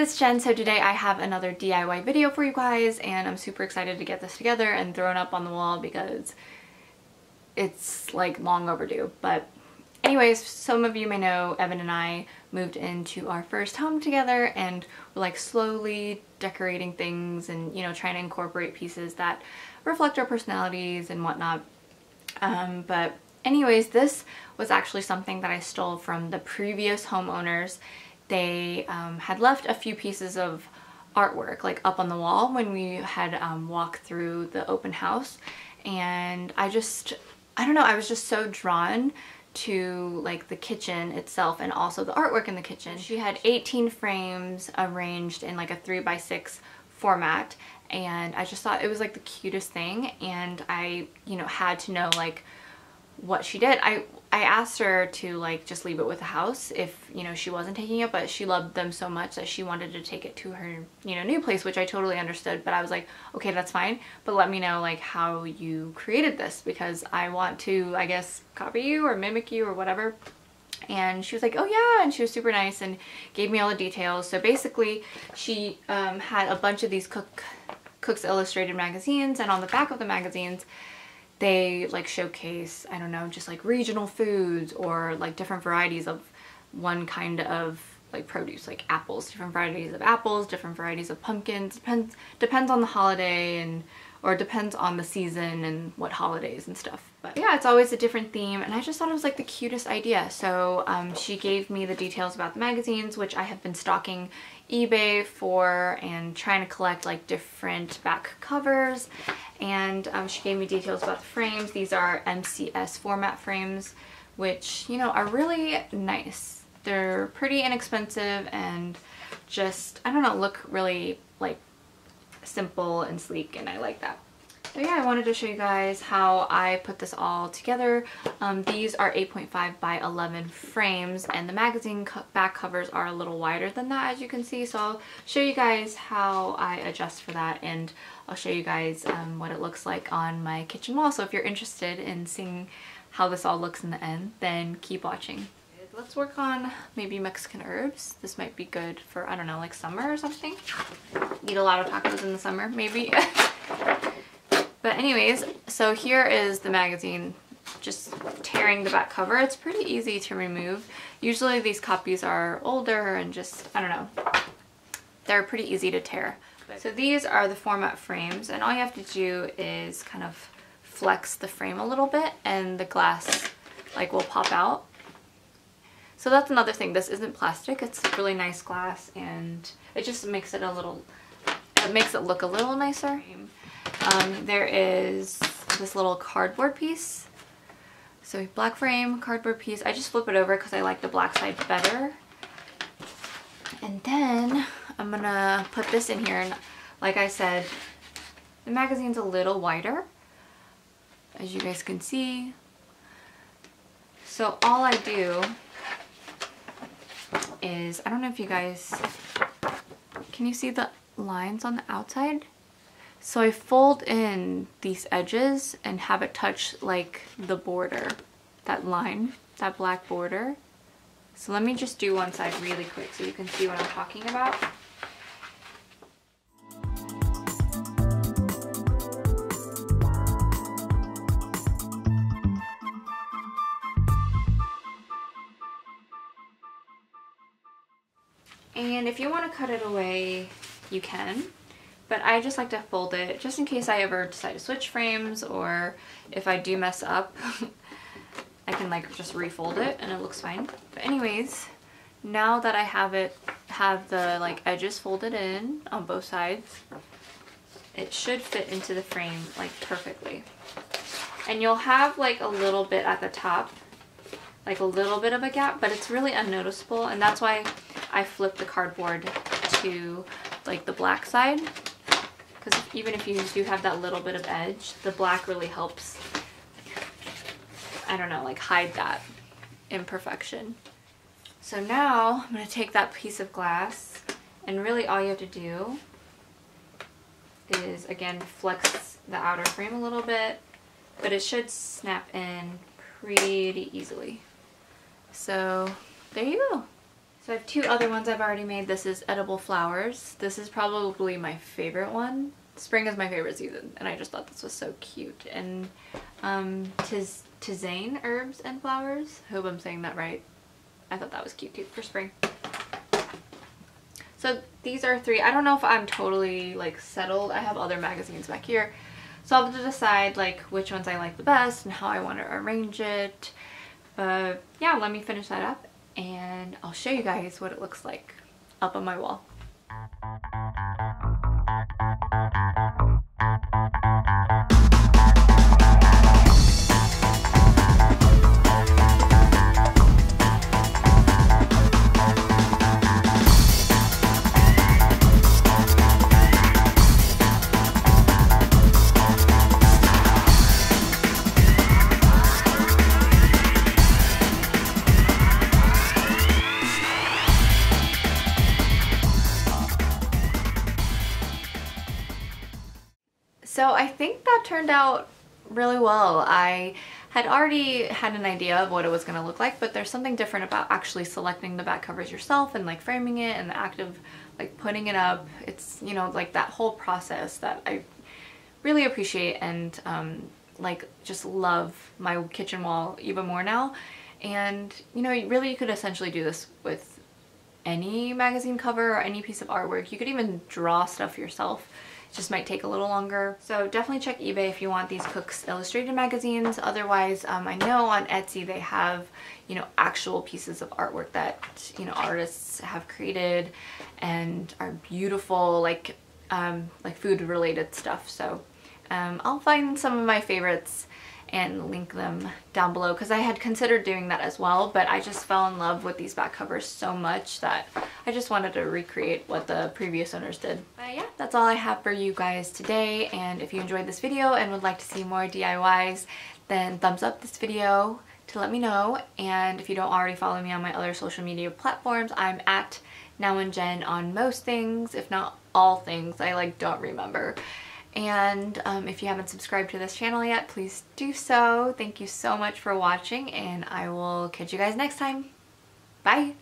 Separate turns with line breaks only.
it's Jen. So today I have another DIY video for you guys, and I'm super excited to get this together and thrown up on the wall because it's like long overdue. But anyways, some of you may know Evan and I moved into our first home together, and we're like slowly decorating things and, you know, trying to incorporate pieces that reflect our personalities and whatnot. But anyways, this was actually something that I stole from the previous homeowners. They had left a few pieces of artwork like up on the wall when we had walked through the open house, and I don't know, I was just so drawn to like the kitchen itself and also the artwork in the kitchen. She had 18 frames arranged in like a 3x6 format, and I just thought it was like the cutest thing, and I, you know, had to know like what she did. I asked her to like just leave it with the house if, you know, she wasn't taking it, but she loved them so much that she wanted to take it to her, you know, new place, which I totally understood. But I was like, okay, that's fine, but let me know like how you created this, because I want to, I guess, copy you or mimic you or whatever. And she was like, oh yeah, and she was super nice and gave me all the details. So basically she had a bunch of these Cook's Illustrated magazines, and on the back of the magazines they like showcase, I don't know, just like regional foods or like different varieties of one kind of like produce, like apples, different varieties of apples, different varieties of pumpkins. Depends on the holiday, and or depends on the season and what holidays and stuff. But yeah, it's always a different theme, and I just thought it was like the cutest idea. So she gave me the details about the magazines, which I have been stalking eBay for and trying to collect like different back covers. And she gave me details about the frames. These are MCS format frames, which, you know, are really nice. They're pretty inexpensive and just, I don't know, look really like simple and sleek, and I like that. So yeah, I wanted to show you guys how I put this all together. These are 8.5 by 11 frames, and the magazine back covers are a little wider than that, as you can see. So I'll show you guys how I adjust for that, and I'll show you guys what it looks like on my kitchen wall. So if you're interested in seeing how this all looks in the end, then keep watching. Let's work on maybe Mexican herbs. This might be good for, I don't know, like summer or something. Eat a lot of tacos in the summer, maybe. But anyways, so here is the magazine, just tearing the back cover. It's pretty easy to remove. Usually these copies are older and just, I don't know, they're pretty easy to tear. So these are the format frames, and all you have to do is kind of flex the frame a little bit and the glass like will pop out. So that's another thing. This isn't plastic. It's really nice glass, and it just makes it look a little nicer. There is this little cardboard piece. So black frame, cardboard piece. I just flip it over because I like the black side better. And then I'm gonna put this in here, and like I said, the magazine's a little wider, as you guys can see. So all I do is, I don't know if you guys, can you see the lines on the outside? So I fold in these edges and have it touch like the border, that line, that black border. So let me just do one side really quick so you can see what I'm talking about. And if you want to cut it away, you can. But I just like to fold it just in case I ever decide to switch frames, or if I do mess up, I can like just refold it and it looks fine. But anyways, now that I have the like edges folded in on both sides, it should fit into the frame like perfectly. And you'll have like a little bit at the top, like a little bit of a gap, but it's really unnoticeable, and that's why I flip the cardboard to like the black side. Because even if you do have that little bit of edge, the black really helps, I don't know, like hide that imperfection. So now I'm going to take that piece of glass, and really all you have to do is, again, flex the outer frame a little bit, but it should snap in pretty easily. So there you go. So I have two other ones I've already made. This is edible flowers. This is probably my favorite one. Spring is my favorite season, and I just thought this was so cute. And tisane herbs and flowers. I hope I'm saying that right. I thought that was cute too for spring. So these are three. I don't know if I'm totally like settled. I have other magazines back here. So I'll have to decide like which ones I like the best and how I want to arrange it. But yeah, let me finish that up and I'll show you guys what it looks like up on my wall. So I think that turned out really well. I had already had an idea of what it was going to look like, but there's something different about actually selecting the back covers yourself and like framing it and the act of like putting it up. It's, you know, like that whole process that I really appreciate and like just love my kitchen wall even more now. And you know, really you could essentially do this with any magazine cover or any piece of artwork. You could even draw stuff yourself. It just might take a little longer. So definitely check eBay if you want these Cooks Illustrated magazines. Otherwise, I know on Etsy they have, you know, actual pieces of artwork that, you know, artists have created and are beautiful, like food related stuff. So I'll find some of my favorites and link them down below because I had considered doing that as well, but I just fell in love with these back covers so much that I just wanted to recreate what the previous owners did. But yeah, that's all I have for you guys today, and if you enjoyed this video and would like to see more DIYs, then thumbs up this video to let me know. And if you don't already follow me on my other social media platforms, I'm at now&jenn on most things, if not all things. I like don't remember. And if you haven't subscribed to this channel yet, please do so. Thank you so much for watching, and I will catch you guys next time. Bye!